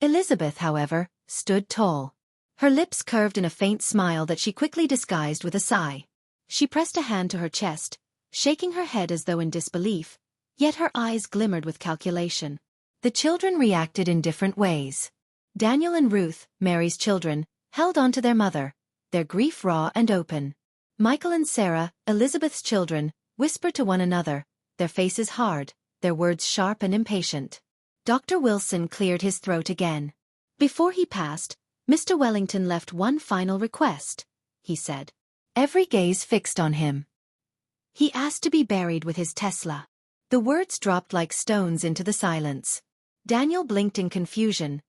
Elizabeth, however, stood tall. Her lips curved in a faint smile that she quickly disguised with a sigh. She pressed a hand to her chest, shaking her head as though in disbelief, yet her eyes glimmered with calculation. The children reacted in different ways. Daniel and Ruth, Mary's children, held on to their mother, their grief raw and open. Michael and Sarah, Elizabeth's children, whispered to one another, their faces hard, their words sharp and impatient. Dr. Wilson cleared his throat again. Before he passed, Mr. Wellington left one final request, he said. Every gaze fixed on him. He asked to be buried with his Tesla. The words dropped like stones into the silence. Daniel blinked in confusion,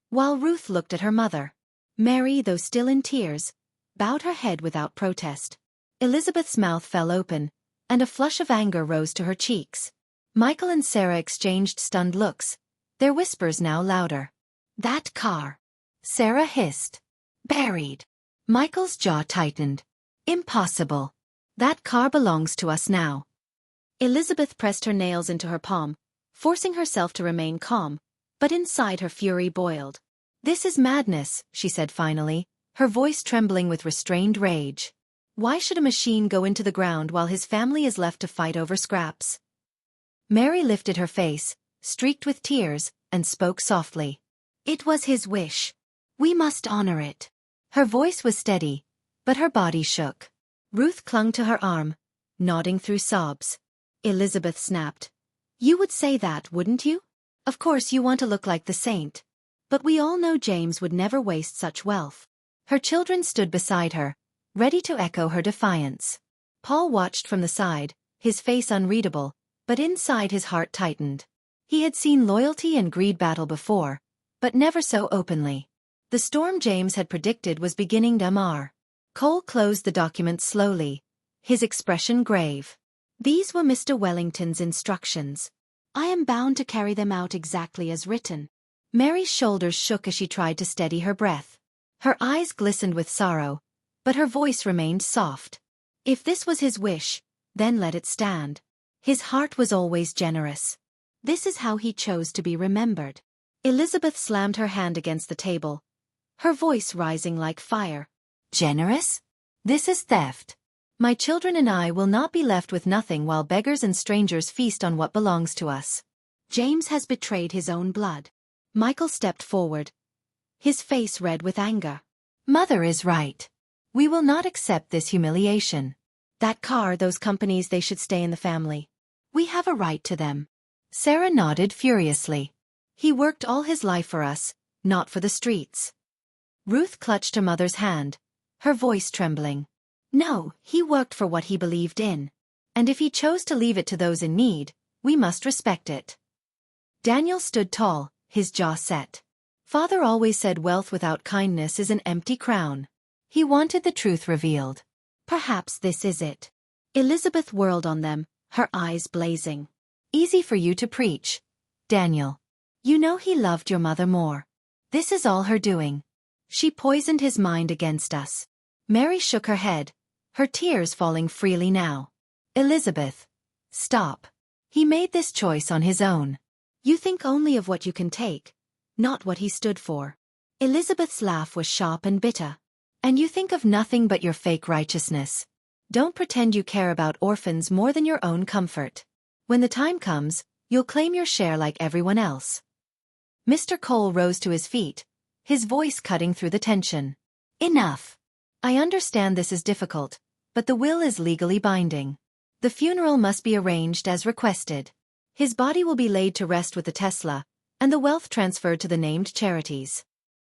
while Ruth looked at her mother. Mary, though still in tears, bowed her head without protest. Elizabeth's mouth fell open, and a flush of anger rose to her cheeks. Michael and Sarah exchanged stunned looks, their whispers now louder. That car! Sarah hissed. Buried! Michael's jaw tightened. Impossible! That car belongs to us now. Elizabeth pressed her nails into her palm, forcing herself to remain calm, but inside her fury boiled. This is madness, she said finally, her voice trembling with restrained rage. Why should a machine go into the ground while his family is left to fight over scraps? Mary lifted her face, streaked with tears, and spoke softly. It was his wish. We must honor it. Her voice was steady, but her body shook. Ruth clung to her arm, nodding through sobs. Elizabeth snapped. You would say that, wouldn't you? Of course you want to look like the saint. But we all know James would never waste such wealth. Her children stood beside her, ready to echo her defiance. Paul watched from the side, his face unreadable, but inside his heart tightened. He had seen loyalty and greed battle before, but never so openly. The storm James had predicted was beginning to mar. Cole closed the document slowly, his expression grave. These were Mr. Wellington's instructions. I am bound to carry them out exactly as written. Mary's shoulders shook as she tried to steady her breath. Her eyes glistened with sorrow, but her voice remained soft. If this was his wish, then let it stand. His heart was always generous. This is how he chose to be remembered. Elizabeth slammed her hand against the table, her voice rising like fire. Generous? This is theft. My children and I will not be left with nothing while beggars and strangers feast on what belongs to us. James has betrayed his own blood. Michael stepped forward, his face red with anger. Mother is right. We will not accept this humiliation. That car, those companies, they should stay in the family. We have a right to them. Sarah nodded furiously. He worked all his life for us, not for the streets. Ruth clutched her mother's hand, her voice trembling. No, he worked for what he believed in. And if he chose to leave it to those in need, we must respect it. Daniel stood tall, his jaw set. Father always said wealth without kindness is an empty crown. He wanted the truth revealed. Perhaps this is it. Elizabeth whirled on them, her eyes blazing. Easy for you to preach, Daniel. You know he loved your mother more. This is all her doing. She poisoned his mind against us. Mary shook her head, her tears falling freely now. Elizabeth, stop. He made this choice on his own. You think only of what you can take, not what he stood for. Elizabeth's laugh was sharp and bitter. And you think of nothing but your fake righteousness. Don't pretend you care about orphans more than your own comfort. When the time comes, you'll claim your share like everyone else. Mr. Cole rose to his feet, his voice cutting through the tension. Enough. I understand this is difficult, but the will is legally binding. The funeral must be arranged as requested. His body will be laid to rest with the Tesla, and the wealth transferred to the named charities.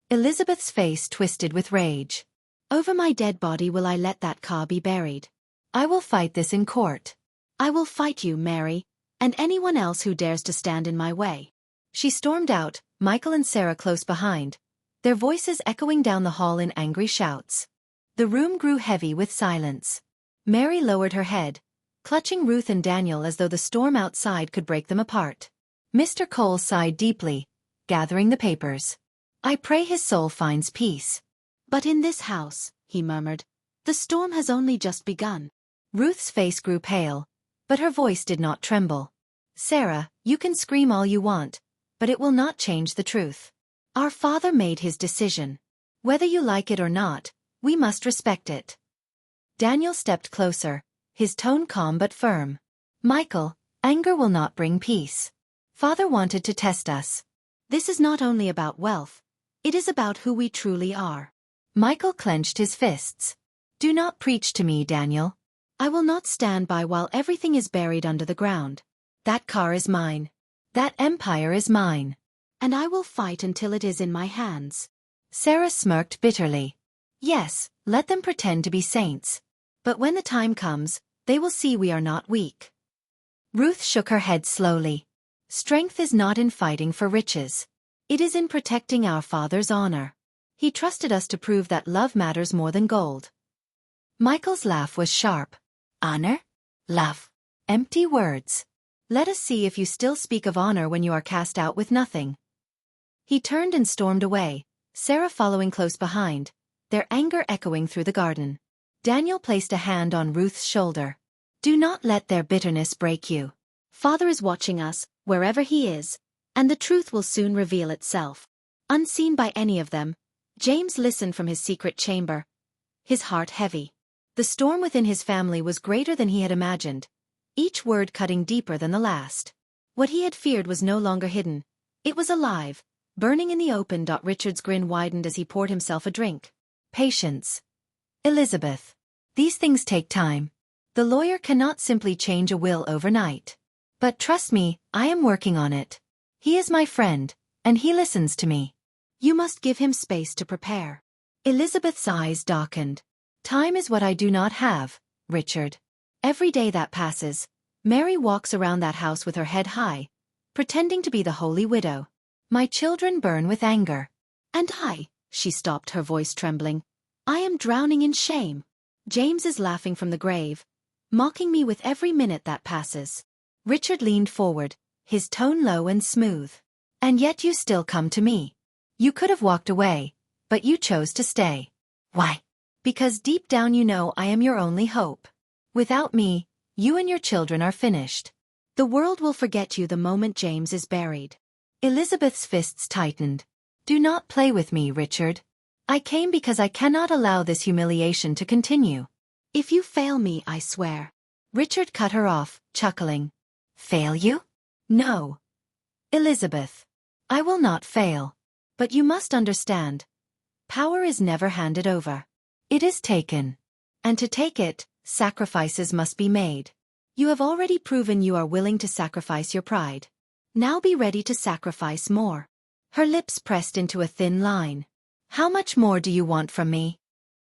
Elizabeth's face twisted with rage. Over my dead body will I let that car be buried. I will fight this in court. I will fight you, Mary, and anyone else who dares to stand in my way. She stormed out, Michael and Sarah close behind, their voices echoing down the hall in angry shouts. The room grew heavy with silence. Mary lowered her head, clutching Ruth and Daniel as though the storm outside could break them apart. Mr. Cole sighed deeply, gathering the papers. I pray his soul finds peace. But in this house, he murmured, the storm has only just begun. Ruth's face grew pale, but her voice did not tremble. Sarah, you can scream all you want, but it will not change the truth. Our father made his decision. Whether you like it or not, we must respect it. Daniel stepped closer, his tone calm but firm. Michael, anger will not bring peace. Father wanted to test us. This is not only about wealth, it is about who we truly are. Michael clenched his fists. Do not preach to me, Daniel. I will not stand by while everything is buried under the ground. That car is mine. That empire is mine. And I will fight until it is in my hands. Sarah smirked bitterly. Yes, let them pretend to be saints. But when the time comes, they will see we are not weak. Ruth shook her head slowly. Strength is not in fighting for riches. It is in protecting our father's honor. He trusted us to prove that love matters more than gold. Michael's laugh was sharp. Honor? Love. Empty words. Let us see if you still speak of honor when you are cast out with nothing. He turned and stormed away, Sarah following close behind, their anger echoing through the garden. Daniel placed a hand on Ruth's shoulder. Do not let their bitterness break you. Father is watching us, wherever he is, and the truth will soon reveal itself. Unseen by any of them, James listened from his secret chamber, his heart heavy. The storm within his family was greater than he had imagined, each word cutting deeper than the last. What he had feared was no longer hidden. It was alive, burning in the open. Richard's grin widened as he poured himself a drink. Patience. Elizabeth. These things take time. The lawyer cannot simply change a will overnight. But trust me, I am working on it. He is my friend, and he listens to me. You must give him space to prepare. Elizabeth's eyes darkened. Time is what I do not have, Richard. Every day that passes, Mary walks around that house with her head high, pretending to be the holy widow. My children burn with anger. And she stopped, her voice trembling. I am drowning in shame. James is laughing from the grave, mocking me with every minute that passes. Richard leaned forward, his tone low and smooth. And yet you still come to me. You could have walked away, but you chose to stay. Why? Because deep down you know I am your only hope. Without me, you and your children are finished. The world will forget you the moment James is buried. Elizabeth's fists tightened. Do not play with me, Richard. I came because I cannot allow this humiliation to continue. If you fail me, I swear. Richard cut her off, chuckling. Fail you? No. Elizabeth. I will not fail. But you must understand. Power is never handed over. It is taken. And to take it, sacrifices must be made. You have already proven you are willing to sacrifice your pride. Now be ready to sacrifice more. Her lips pressed into a thin line. How much more do you want from me?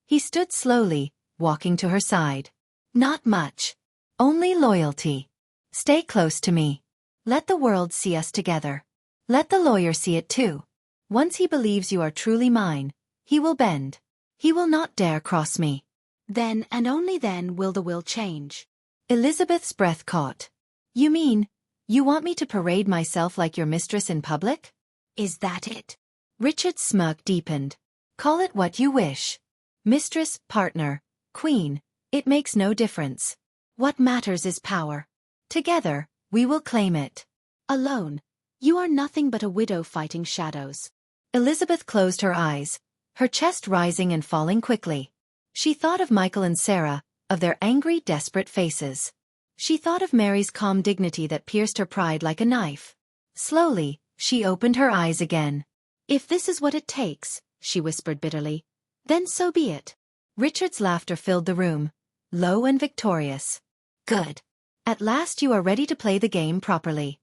He stood slowly, walking to her side. Not much. Only loyalty. Stay close to me. Let the world see us together. Let the lawyer see it too. Once he believes you are truly mine, he will bend. He will not dare cross me. Then and only then will the will change. Elizabeth's breath caught. You mean, you want me to parade myself like your mistress in public? Is that it? Richard's smirk deepened. Call it what you wish. Mistress, partner, queen, it makes no difference. What matters is power. Together, we will claim it. Alone, you are nothing but a widow fighting shadows. Elizabeth closed her eyes, her chest rising and falling quickly. She thought of Michael and Sarah, of their angry, desperate faces. She thought of Mary's calm dignity that pierced her pride like a knife. Slowly, she opened her eyes again. If this is what it takes, she whispered bitterly, then so be it. Richard's laughter filled the room, low and victorious. Good. At last you are ready to play the game properly.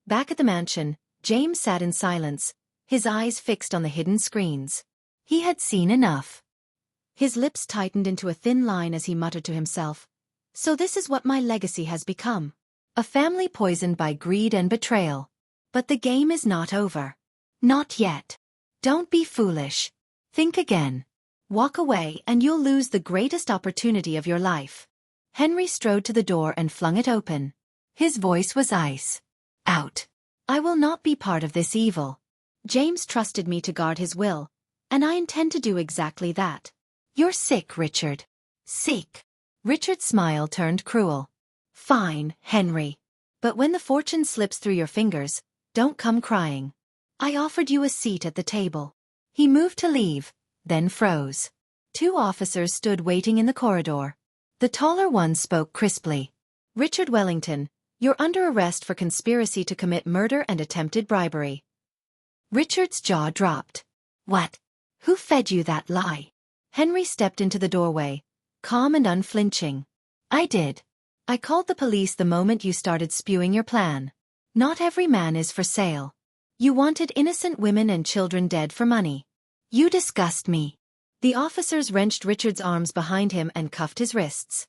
Back at the mansion, James sat in silence, his eyes fixed on the hidden screens. He had seen enough. His lips tightened into a thin line as he muttered to himself. So this is what my legacy has become. A family poisoned by greed and betrayal. But the game is not over. Not yet. Don't be foolish. Think again. Walk away and you'll lose the greatest opportunity of your life. Henry strode to the door and flung it open. His voice was ice. Out. I will not be part of this evil. James trusted me to guard his will, and I intend to do exactly that. You're sick, Richard. Sick. Richard's smile turned cruel. Fine, Henry. But when the fortune slips through your fingers, don't come crying. I offered you a seat at the table. He moved to leave, then froze. 2 officers stood waiting in the corridor. The taller one spoke crisply. Richard Wellington, you're under arrest for conspiracy to commit murder and attempted bribery. Richard's jaw dropped. What? Who fed you that lie? Henry stepped into the doorway, calm and unflinching. I did. I called the police the moment you started spewing your plan. Not every man is for sale. You wanted innocent women and children dead for money. You disgust me. The officers wrenched Richard's arms behind him and cuffed his wrists.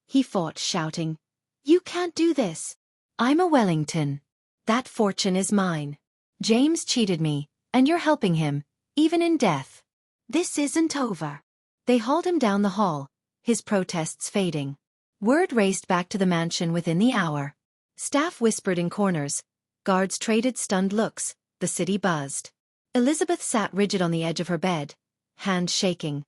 He fought, shouting, You can't do this. I'm a Wellington. That fortune is mine. James cheated me, and you're helping him, even in death. This isn't over. They hauled him down the hall, his protests fading. Word raced back to the mansion within the hour. Staff whispered in corners. Guards traded stunned looks. The city buzzed. Elizabeth sat rigid on the edge of her bed, hands shaking.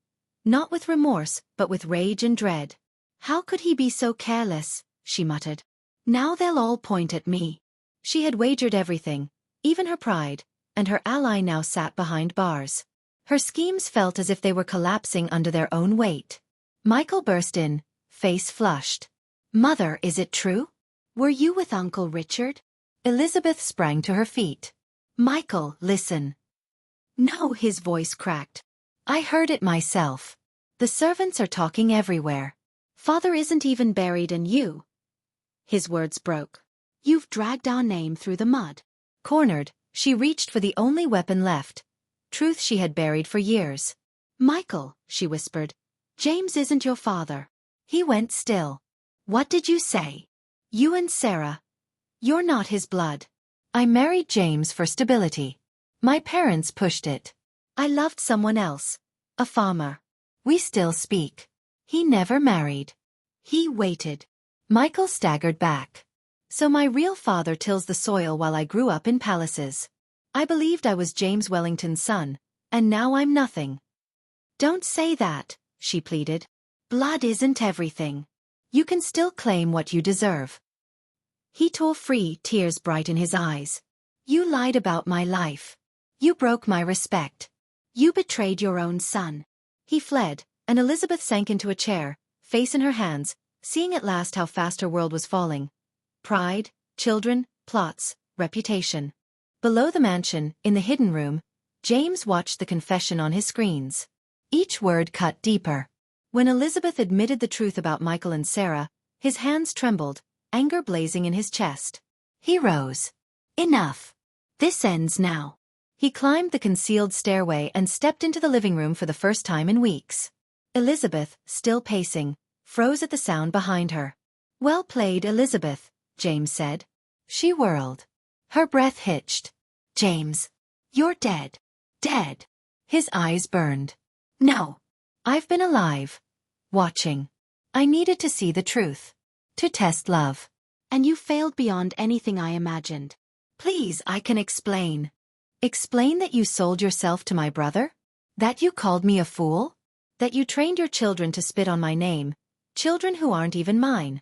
Not with remorse, but with rage and dread. How could he be so careless, she muttered. Now they'll all point at me. She had wagered everything, even her pride, and her ally now sat behind bars. Her schemes felt as if they were collapsing under their own weight. Michael burst in, face flushed. Mother, is it true? Were you with Uncle Richard? Elizabeth sprang to her feet. Michael, listen. No, his voice cracked. I heard it myself. The servants are talking everywhere. Father isn't even buried and you. His words broke. You've dragged our name through the mud. Cornered, she reached for the only weapon left. Truth she had buried for years. Michael, she whispered. James isn't your father. He went still. What did you say? You and Sarah. You're not his blood. I married James for stability. My parents pushed it. I loved someone else. A farmer. We still speak. He never married. He waited. Michael staggered back. So my real father tills the soil while I grew up in palaces. I believed I was James Wellington's son, and now I'm nothing. Don't say that, she pleaded. Blood isn't everything. You can still claim what you deserve. He tore free, tears bright in his eyes. You lied about my life. You broke my respect. You betrayed your own son. He fled, and Elizabeth sank into a chair, face in her hands, seeing at last how fast her world was falling. Pride, children, plots, reputation. Below the mansion, in the hidden room, James watched the confession on his screens. Each word cut deeper. When Elizabeth admitted the truth about Michael and Sarah, his hands trembled, anger blazing in his chest. He rose. Enough. This ends now. He climbed the concealed stairway and stepped into the living room for the first time in weeks. Elizabeth, still pacing, froze at the sound behind her. Well played, Elizabeth, James said. She whirled. Her breath hitched. James. You're dead. Dead. His eyes burned. No. I've been alive. Watching. I needed to see the truth. To test love. And you failed beyond anything I imagined. Please, I can explain. Explain that you sold yourself to my brother? That you called me a fool? That you trained your children to spit on my name, children who aren't even mine?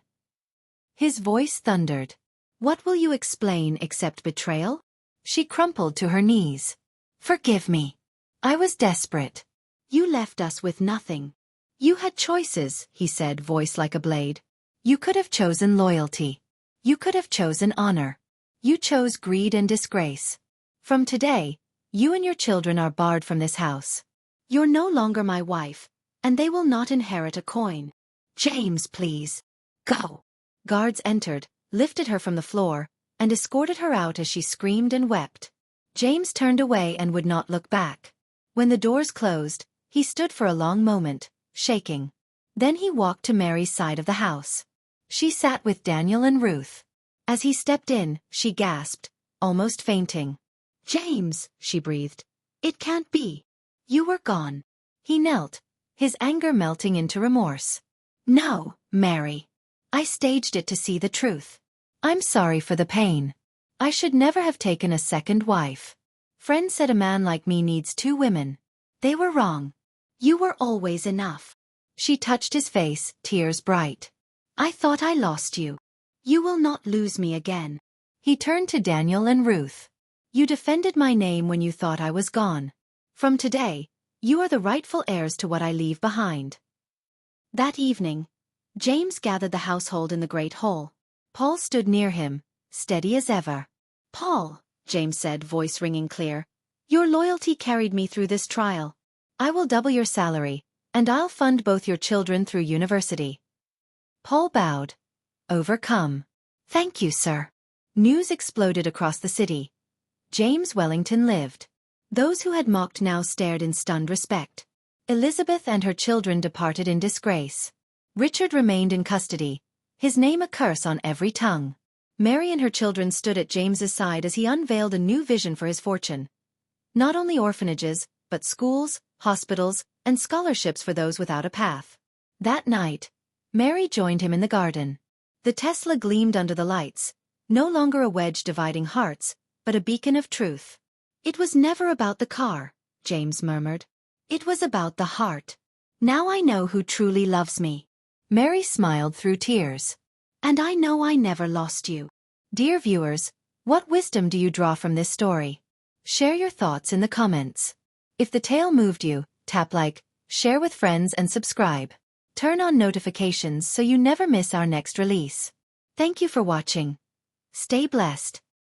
His voice thundered. What will you explain except betrayal? She crumpled to her knees. Forgive me. I was desperate. You left us with nothing. You had choices, he said, voice like a blade. You could have chosen loyalty. You could have chosen honor. You chose greed and disgrace. From today, you and your children are barred from this house. You're no longer my wife, and they will not inherit a coin. James, please. Go. Guards entered, lifted her from the floor, and escorted her out as she screamed and wept. James turned away and would not look back. When the doors closed, he stood for a long moment, shaking. Then he walked to Mary's side of the house. She sat with Daniel and Ruth. As he stepped in, she gasped, almost fainting. James, she breathed. It can't be. You were gone. He knelt, his anger melting into remorse. No, Mary. I staged it to see the truth. I'm sorry for the pain. I should never have taken a second wife. Friends said a man like me needs 2 women. They were wrong. You were always enough. She touched his face, tears bright. I thought I lost you. You will not lose me again. He turned to Daniel and Ruth. You defended my name when you thought I was gone. From today, you are the rightful heirs to what I leave behind. That evening, James gathered the household in the great hall. Paul stood near him, steady as ever. Paul, James said, voice ringing clear, your loyalty carried me through this trial. I will double your salary, and I'll fund both your children through university. Paul bowed, overcome. Thank you, sir. News exploded across the city. James Wellington lived. Those who had mocked now stared in stunned respect. Elizabeth and her children departed in disgrace. Richard remained in custody, his name a curse on every tongue. Mary and her children stood at James's side as he unveiled a new vision for his fortune. Not only orphanages, but schools, hospitals, and scholarships for those without a path. That night, Mary joined him in the garden. The Tesla gleamed under the lights, no longer a wedge dividing hearts, but a beacon of truth. It was never about the car, James murmured. It was about the heart. Now I know who truly loves me. Mary smiled through tears. And I know I never lost you. Dear viewers, what wisdom do you draw from this story? Share your thoughts in the comments. If the tale moved you, tap like, share with friends and subscribe. Turn on notifications so you never miss our next release. Thank you for watching. Stay blessed.